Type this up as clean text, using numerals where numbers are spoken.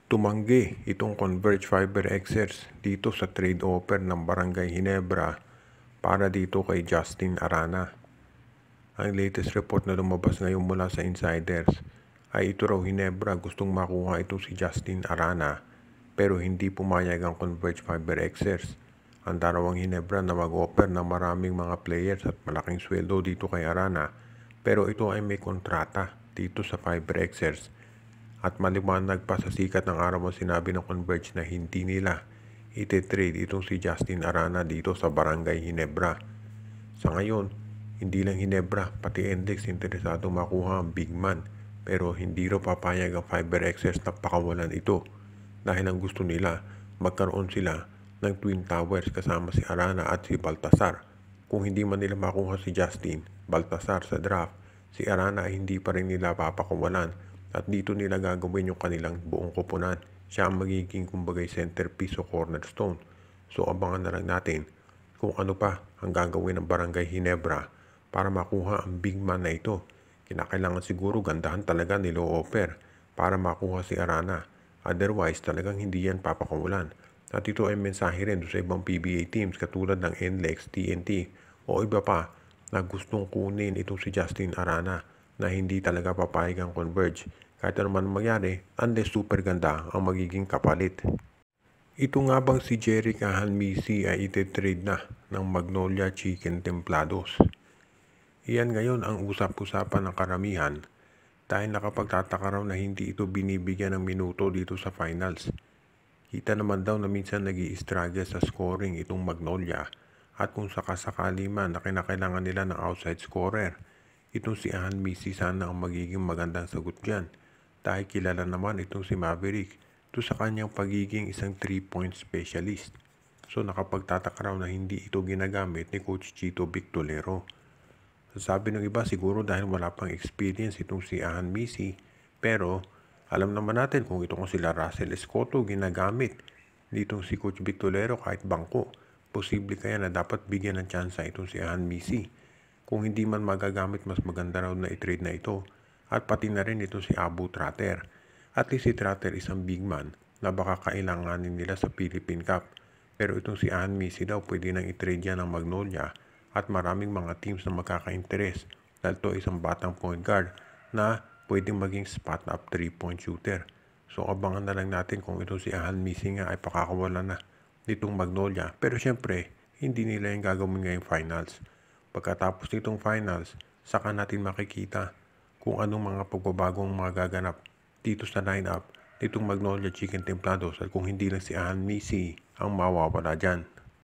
Tumanggi itong Converge Fiber Xers dito sa trade offer ng Barangay Ginebra para dito kay Justin Arana. Ang latest report na lumabas ngayon mula sa insiders ay ito raw Ginebra gustong makuha ito si Justin Arana pero hindi pumayag ang Converge Fiber Xers. Ang darawang Ginebra na mag-offer ng maraming mga players at malaking sweldo dito kay Arana pero ito ay may kontrata dito sa Fiber Xers. At maliwanag pa sa sikat ng araw ang sinabi ng Converge na hindi nila ite-trade itong si Justin Arana dito sa Barangay Ginebra. Sa ngayon, hindi lang Ginebra, pati Index interesado makuha ang big man pero hindi raw papayag ang Fiber Xers na pakawalan ito dahil ang gusto nila magkaroon sila ng Twin Towers kasama si Arana at si Baltasar. Kung hindi man nila makuha si Justin, Baltasar sa draft, si Arana ay hindi pa rin nila papakawalan. At dito nila gagawin yung kanilang buong koponan. Siya ang magiging kumbagay centerpiece o cornerstone. So abangan na lang natin kung ano pa ang gagawin ng Barangay Ginebra para makuha ang big man na ito. Kinakailangan siguro gandahan talaga nilo offer para makuha si Arana. Otherwise talagang hindi yan papakawalan. At ito ay mensahe rin sa ibang PBA teams katulad ng NLEX, TNT o iba pa na gustong kunin itong si Justin Arana na hindi talaga papayag ang Converge. Kahit ano man mangyari, unless super ganda ang magiging kapalit. Ito nga bang si Jerick Ahanmisi ay ite-trade na ng Magnolia Chicken Templados? Iyan ngayon ang usap-usapan ng karamihan dahil nakapagtataka raw na hindi ito binibigyan ng minuto dito sa finals. Kita naman daw na minsan nag-i-struggle sa scoring itong Magnolia at kung sakasakali man na kinakailangan nila ng outside scorer, itong si Ahanmisi sana ang magiging magandang sagot dyan. Dahil kilala naman itong si Maverick ito sa kanyang pagiging isang 3-point specialist. So nakapagtataka raw na hindi ito ginagamit ni Coach Chito Victolero. Sabi ng iba siguro dahil wala pang experience itong si Ahanmisi pero alam naman natin kung itong sila Russell Escoto ginagamit ditong si Coach Victolero kahit bangko. Posible kaya na dapat bigyan ng tsansa itong si Ahanmisi. Kung hindi man magagamit mas maganda raw na i-trade na ito. At pati na rin ito si Abu Tratter. At least si Tratter isang big man na baka kailanganin nila sa Philippine Cup. Pero itong si Ahanmisi daw pwede nang i-trade yan ng Magnolia at maraming mga teams na magkaka-interes dahil ito isang batang point guard na pwedeng maging spot up 3-point shooter. So abangan na lang natin kung itong si Ahanmisi nga ay pakakawalan na nitong Magnolia. Pero syempre, hindi nila yung gagawin ngayong finals. Pagkatapos nitong finals, saka natin makikita kung anong mga pagbabagong magaganap dito sa lineup nitong Magnolia Chicken Templados at kung hindi lang si Ahanmisi ang mawawala dyan.